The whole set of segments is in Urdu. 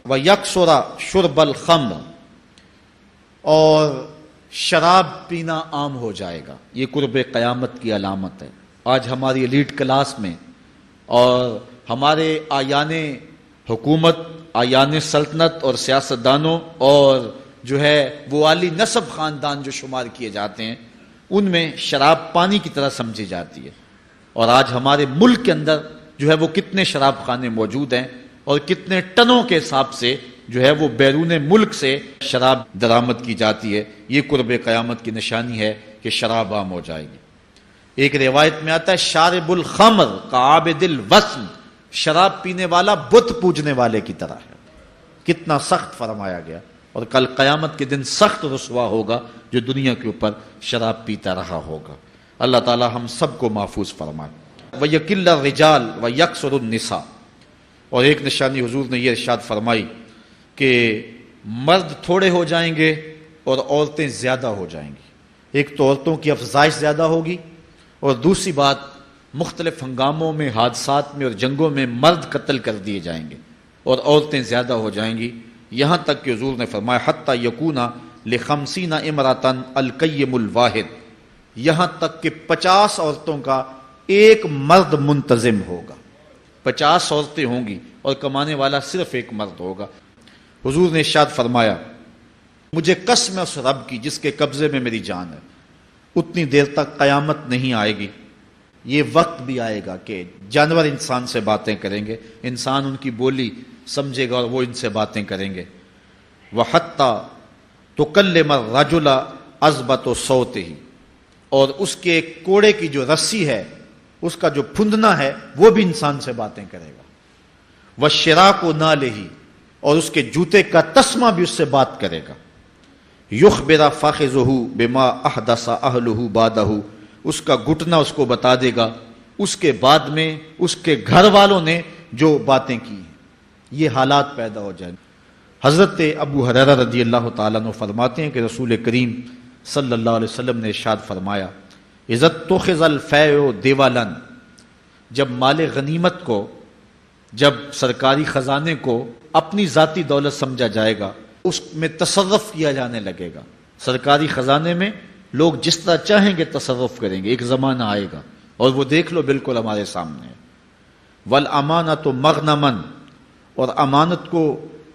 وَيَكْثُرَ شُرْبَ الْخَمْرِ، اور شراب پینا عام ہو جائے گا۔ یہ قرب قیامت کی علامت ہے۔ آج ہماری ایلیٹ کلاس میں اور ہمارے آیان حکومت، آیان سلطنت اور سیاستدانوں اور جو ہے وہ عالی نسب خاندان جو شمار کیے جاتے ہیں، ان میں شراب پانی کی طرح سمجھی جاتی ہے۔ اور آج ہمارے ملک کے اندر جو ہے وہ کتنے شراب خانے موجود ہیں اور کتنے ٹنوں کے حساب سے جو ہے وہ بیرون ملک سے شراب درآمد کی جاتی ہے۔ یہ قرب قیامت کی نشانی ہے کہ شراب عام ہو جائے گی۔ ایک روایت میں آتا ہے شارب الخمر کعابد الوثن، شراب پینے والا بت پوجنے والے کی طرح ہے۔ کتنا سخت فرمایا گیا، اور کل قیامت کے دن سخت رسوا ہوگا جو دنیا کے اوپر شراب پیتا رہا ہوگا۔ اللہ تعالی ہم سب کو محفوظ فرمائے۔ وَيَقِلَّ الرِّجَالُ وَيَكْثُرُ النِّسَاءُ، اور ایک نشانی حضور نے یہ ارشاد فرمائی کہ مرد تھوڑے ہو جائیں گے اور عورتیں زیادہ ہو جائیں گی۔ ایک تو عورتوں کی افزائش زیادہ ہوگی، اور دوسری بات مختلف ہنگاموں میں، حادثات میں اور جنگوں میں مرد قتل کر دیے جائیں گے اور عورتیں زیادہ ہو جائیں گی، یہاں تک کہ حضور نے فرمایا حتی یکون ل50 امرأۃ القیم الواحد، یہاں تک کہ 50 عورتوں کا ایک مرد منتظم ہوگا۔ 50 عورتیں ہوں گی اور کمانے والا صرف ایک مرد ہوگا۔ حضور نے ارشاد فرمایا مجھے قسم ہے اس رب کی جس کے قبضے میں میری جان ہے، اتنی دیر تک قیامت نہیں آئے گی۔ یہ وقت بھی آئے گا کہ جانور انسان سے باتیں کریں گے، انسان ان کی بولی سمجھے گا اور وہ ان سے باتیں کریں گے۔ وَحَتَّى تُكَلِّمَ الرَّجُلَ عَذْبَةُ صَوْتِهِ، اور اس کے کوڑے کی جو رسی ہے، اس کا جو پھندنا ہے، وہ بھی انسان سے باتیں کرے گا۔ وَالشِّرَاكُ نَالِهِ، اور اس کے جوتے کا تسمہ بھی اس سے بات کرے گا۔ يُخْبِرَ فَخِذُهُ بِمَا أَحْدَثَ أَهْلُهُ بَعْدَهُ، اس کا گھٹنا اس کو بتا دے گا اس کے بعد میں اس کے گھر والوں نے جو باتیں کی ہیں۔ یہ حالات پیدا ہو جائیں۔ حضرت ابو ہریرہ رضی اللہ تعالیٰ عنہ فرماتے ہیں کہ رسول کریم صلی اللہ علیہ وسلم نے ارشاد فرمایا اذا اتخذ الفیء دیوالا، جب مال غنیمت کو، جب سرکاری خزانے کو اپنی ذاتی دولت سمجھا جائے گا، اس میں تصرف کیا جانے لگے گا۔ سرکاری خزانے میں لوگ جس طرح چاہیں گے تصرف کریں گے، ایک زمانہ آئے گا اور وہ دیکھ لو بالکل ہمارے سامنے ہے۔ والامانۃ مغنما، اور امانت کو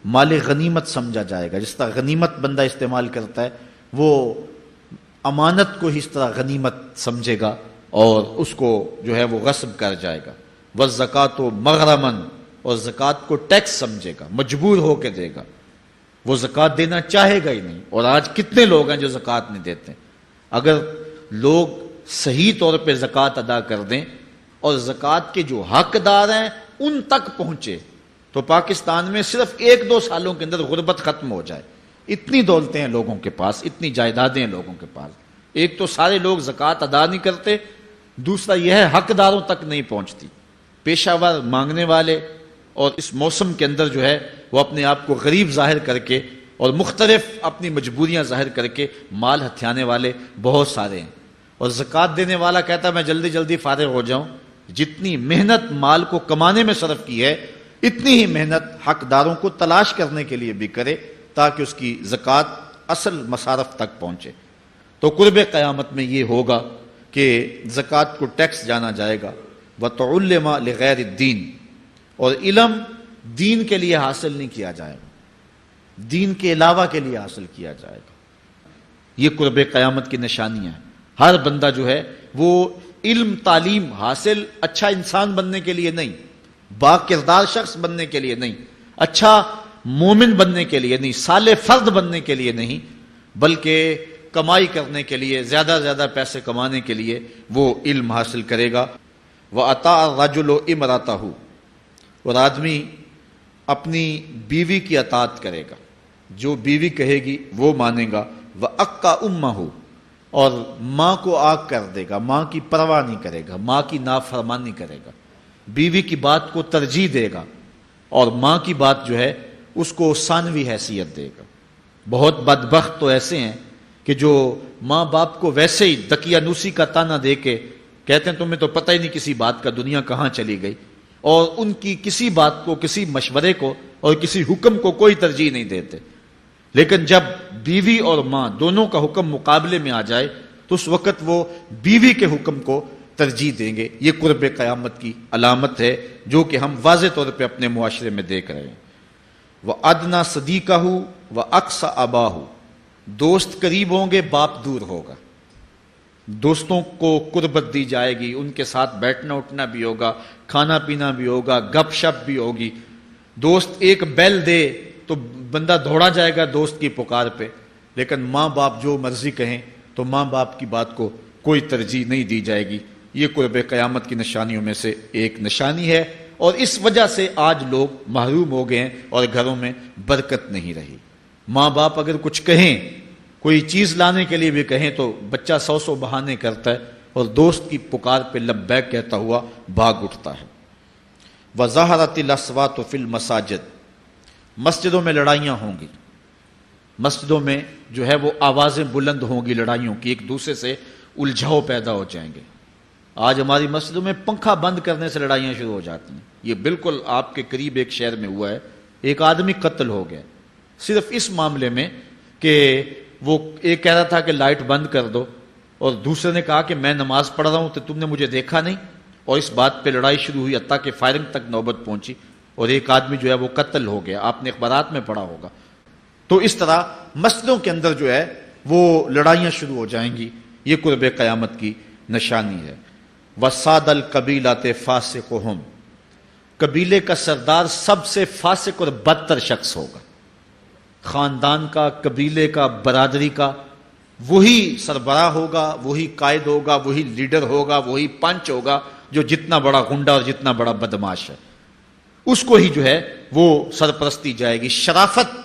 مال غنیمت سمجھا جائے گا۔ جس طرح غنیمت بندہ استعمال کرتا ہے، وہ امانت کو اس طرح غنیمت سمجھے گا اور اس کو جو ہے وہ غصب کر جائے گا۔ والزکوٰۃ مغرما، اور زکوٰۃ کو ٹیکس سمجھے گا، مجبور ہو کے دے گا، وہ زکوٰۃ دینا چاہے گا ہی نہیں۔ اور آج کتنے لوگ ہیں جو زکوٰۃ نہیں دیتے؟ اگر لوگ صحیح طور پہ زکوٰۃ ادا کر دیں اور زکوٰۃ کے جو حقدار ہیں ان تک پہنچے تو پاکستان میں صرف 1-2 سالوں کے اندر غربت ختم ہو جائے۔ اتنی دولتیں ہیں لوگوں کے پاس، اتنی جائیدادیں ہیں لوگوں کے پاس۔ ایک تو سارے لوگ زکوٰۃ ادا نہیں کرتے، دوسرا یہ ہے حقداروں تک نہیں پہنچتی۔ پیشہ ور مانگنے والے اور اس موسم کے اندر جو ہے وہ اپنے آپ کو غریب ظاہر کر کے اور مختلف اپنی مجبوریاں ظاہر کر کے مال ہتھیانے والے بہت سارے ہیں، اور زکوٰۃ دینے والا کہتا ہے میں جلدی جلدی فارغ ہو جاؤں۔ جتنی محنت مال کو کمانے میں صرف کی ہے، اتنی ہی محنت حقداروں کو تلاش کرنے کے لیے بھی کرے تاکہ اس کی زکوٰۃ اصل مصارف تک پہنچے۔ تو قرب قیامت میں یہ ہوگا کہ زکوٰۃ کو ٹیکس جانا جائے گا۔ وَتُعُلِّمَ لِغَيْرِ الدِّينِ، اور علم دین کے لیے حاصل نہیں کیا جائے گا، دین کے علاوہ کے لیے حاصل کیا جائے گا۔ یہ قرب قیامت کی نشانیاں ہیں۔ ہر بندہ جو ہے وہ علم تعلیم حاصل اچھا انسان بننے کے لیے نہیں، با کردار شخص بننے کے لیے نہیں، اچھا مومن بننے کے لیے نہیں، صالح فرد بننے کے لیے نہیں، بلکہ کمائی کرنے کے لیے، زیادہ زیادہ پیسے کمانے کے لیے وہ علم حاصل کرے گا۔ وَأَطَاعَ الرَّجُلُ امْرَأَتَهُ، اور آدمی اپنی بیوی کی اطاعت کرے گا، جو بیوی کہے گی وہ مانے گا۔ وَأَقَّى أُمَّهُ، اور ماں کو آگ کر دے گا، ماں کی پرواہ نہیں کرے گا، ماں کی نافرمانی کرے گا، بیوی کی بات کو ترجیح دے گا اور ماں کی بات جو ہے اس کو ثانوی حیثیت دے گا۔ بہت بدبخت تو ایسے ہیں کہ جو ماں باپ کو ویسے ہی دقیانوسی کا تانا دے کے کہتے ہیں تمہیں تو پتہ ہی نہیں کسی بات کا، دنیا کہاں چلی گئی، اور ان کی کسی بات کو، کسی مشورے کو اور کسی حکم کو کوئی ترجیح نہیں دیتے، لیکن جب بیوی اور ماں دونوں کا حکم مقابلے میں آ جائے تو اس وقت وہ بیوی کے حکم کو ترجیح دیں گے۔ یہ قرب قیامت کی علامت ہے جو کہ ہم واضح طور پہ اپنے معاشرے میں دیکھ رہے ہیں۔ وَأَدْنَى صَدِيقَهُ وَأَقْصَى أَبَاهُ، دوست قریب ہوں گے، باپ دور ہوگا۔ دوستوں کو قربت دی جائے گی، ان کے ساتھ بیٹھنا اٹھنا بھی ہوگا، کھانا پینا بھی ہوگا، گپ شپ بھی ہوگی۔ دوست ایک بیل دے تو بندہ دوڑا جائے گا دوست کی پکار پہ، لیکن ماں باپ جو مرضی کہیں تو ماں باپ کی بات کو کوئی ترجیح نہیں دی جائے گی۔ یہ قرب قیامت کی نشانیوں میں سے ایک نشانی ہے، اور اس وجہ سے آج لوگ محروم ہو گئے ہیں اور گھروں میں برکت نہیں رہی۔ ماں باپ اگر کچھ کہیں، کوئی چیز لانے کے لیے بھی کہیں تو بچہ 100 بہانے کرتا ہے اور دوست کی پکار پہ لبیک کہتا ہوا بھاگ اٹھتا ہے۔ وَظَهَرَتِ الْأَصْوَاتُ فِي الْمَسَاجِدِ، مسجدوں میں لڑائیاں ہوں گی، مسجدوں میں جو ہے وہ آوازیں بلند ہوں گی لڑائیوں کی، ایک دوسرے سے الجھاؤ پیدا ہو جائیں گے۔ آج ہماری مسجدوں میں پنکھا بند کرنے سے لڑائیاں شروع ہو جاتی ہیں۔ یہ بالکل آپ کے قریب ایک شہر میں ہوا ہے، ایک آدمی قتل ہو گیا صرف اس معاملے میں کہ وہ ایک کہہ رہا تھا کہ لائٹ بند کر دو، اور دوسرے نے کہا کہ میں نماز پڑھ رہا ہوں تو تم نے مجھے دیکھا نہیں، اور اس بات پہ لڑائی شروع ہوئی، حتیٰ کہ فائرنگ تک نوبت پہنچی، اور ایک آدمی جو ہے وہ قتل ہو گیا۔ آپ نے اخبارات میں پڑھا ہوگا۔ تو اس طرح مسجدوں کے اندر جو ہے وہ لڑائیاں شروع ہو جائیں گی۔ یہ قرب قیامت کی نشانی ہے۔ وَسَادَ الْقَبِيلَةِ فَاسِقُهُمْ، قبیلے کا سردار سب سے فاسق اور بدتر شخص ہوگا۔ خاندان کا، قبیلے کا، برادری کا وہی سربراہ ہوگا، وہی قائد ہوگا، وہی لیڈر ہوگا، وہی پنچ ہوگا جو جتنا بڑا غنڈہ اور جتنا بڑا بدماش ہے اس کو ہی جو ہے وہ سرپرستی جائے گی۔ شرافت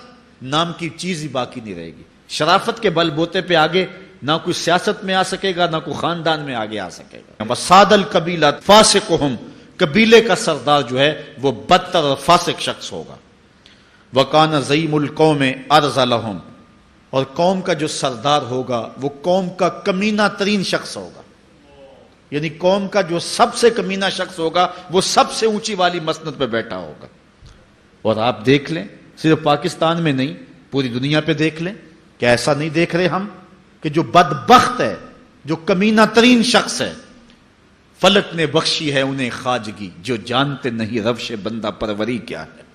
نام کی چیز ہی باقی نہیں رہے گی۔ شرافت کے بل بوتے پہ آگے نہ کوئی سیاست میں آ سکے گا، نہ کوئی خاندان میں آگے آ سکے گا۔ وَسَادَ الْقَبِيلَةِ فَاسِقُهُمْ، قبیلے کا سردار جو ہے وہ بدتر اور فاسق شخص ہوگا۔ وَكَانَ زَعِيمُ الْقَوْمِ أَرْذَلَهُمْ، اور قوم کا جو سردار ہوگا وہ قوم کا کمینہ ترین شخص ہوگا، یعنی قوم کا جو سب سے کمینہ شخص ہوگا وہ سب سے اونچی والی مسند پہ بیٹھا ہوگا۔ اور آپ دیکھ لیں، صرف پاکستان میں نہیں پوری دنیا پہ دیکھ لیں کہ ایسا نہیں دیکھ رہے ہم کہ جو بدبخت ہے، جو کمینہ ترین شخص ہے، فلک نے بخشی ہے انہیں خواجگی، جو جانتے نہیں روش بندہ پروری کیا ہے،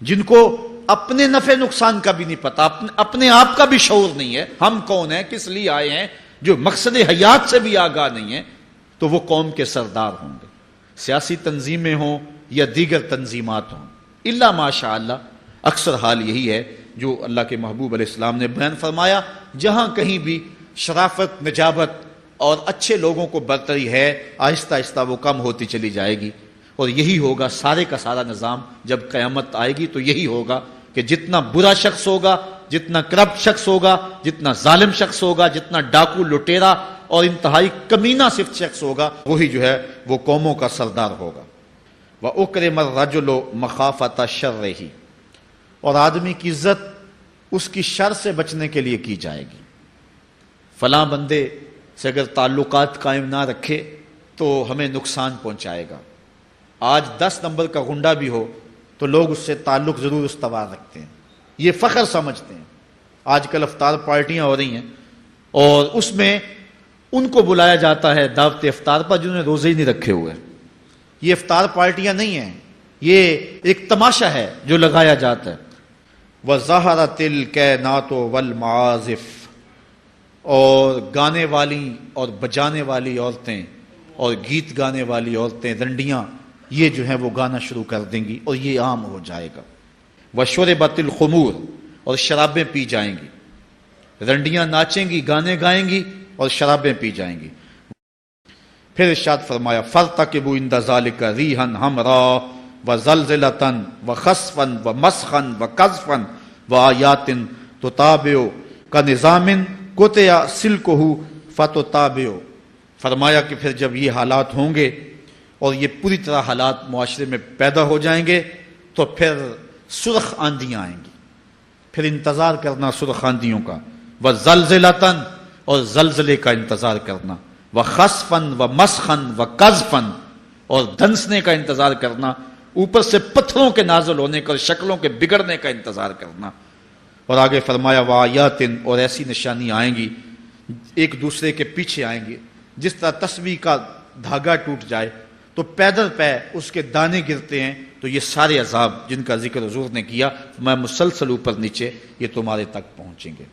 جن کو اپنے نفع نقصان کا بھی نہیں پتا، اپنے آپ کا بھی شعور نہیں ہے، ہم کون ہیں، کس لیے آئے ہیں، جو مقصد حیات سے بھی آگاہ نہیں ہے، تو وہ قوم کے سردار ہوں گے۔ سیاسی تنظیمیں ہوں یا دیگر تنظیمات ہوں، الا ماشاء اللہ اکثر حال یہی ہے جو اللہ کے محبوب علیہ السلام نے بیان فرمایا، جہاں کہیں بھی شرافت، نجابت اور اچھے لوگوں کو برتری ہے، آہستہ آہستہ وہ کم ہوتی چلی جائے گی۔ اور یہی ہوگا سارے کا سارا نظام، جب قیامت آئے گی تو یہی ہوگا کہ جتنا برا شخص ہوگا، جتنا کرپٹ شخص ہوگا، جتنا ظالم شخص ہوگا، جتنا ڈاکو لٹیرا اور انتہائی کمینہ صفت شخص ہوگا، وہی جو ہے وہ قوموں کا سردار ہوگا۔ وَأُكْرِمَ الرَّجُلُ مَخَافَةَ شَرِّهِ، اور آدمی کی عزت اس کی شر سے بچنے کے لیے کی جائے گی۔ فلاں بندے سے اگر تعلقات قائم نہ رکھے تو ہمیں نقصان پہنچائے گا۔ آج 10 نمبر کا غنڈہ بھی ہو تو لوگ اس سے تعلق ضرور استوار رکھتے ہیں، یہ فخر سمجھتے ہیں۔ آج کل افطار پارٹیاں ہو رہی ہیں اور اس میں ان کو بلایا جاتا ہے دعوت افطار پر جنہوں نے روزے ہی نہیں رکھے ہوئے۔ یہ افطار پارٹیاں نہیں ہیں، یہ ایک تماشا ہے جو لگایا جاتا ہے۔ وَظَهَرَتِ الْكَيْنَاتُ وَالْمَعَازِفُ، اور گانے والی اور بجانے والی عورتیں اور گیت گانے والی عورتیں، رنڈیاں، یہ جو ہیں وہ گانا شروع کر دیں گی اور یہ عام ہو جائے گا۔ وَشُرِبَتِ الْخُمُورُ، اور شرابیں پی جائیں گی، رنڈیاں ناچیں گی، گانے گائیں گی اور شرابیں پی جائیں گی۔ پھر ارشاد فرمایا فَارْتَقِبُوا عِنْدَ ذَلِكَ رِيحًا حَمْرَاءَ وَزَلْزَلَةً وَخَسْفًا وَمَسْخًا وَقَذْفًا وَآيَاتٍ تُتَابِعُ كَنِظَامٍ قُطِعَ سِلْكُهُ فَتُتَابِعُ، فرمایا کہ پھر جب یہ حالات ہوں گے اور یہ پوری طرح حالات معاشرے میں پیدا ہو جائیں گے تو پھر سرخ آندیاں آئیں گی، پھر انتظار کرنا سرخ آندیوں کا، وَزَلْزَلَةً، اور زلزلے کا انتظار کرنا، وَخَسْفًا وَمَسْخًا وَقَذْفًا، اور دنسنے کا انتظار کرنا، اوپر سے پتھروں کے نازل ہونے کا اور شکلوں کے بگڑنے کا انتظار کرنا. اور آگے فرمایا وآیاتن، اور ایسی نشانیاں آئیں گی ایک دوسرے کے پیچھے آئیں گے، جس طرح تسبیح کا دھاگا ٹوٹ جائے تو پیدل پہ اس کے دانے گرتے ہیں، تو یہ سارے عذاب جن کا ذکر حضور نے کیا میں مسلسل اوپر نیچے یہ تمہارے تک پہنچیں گے.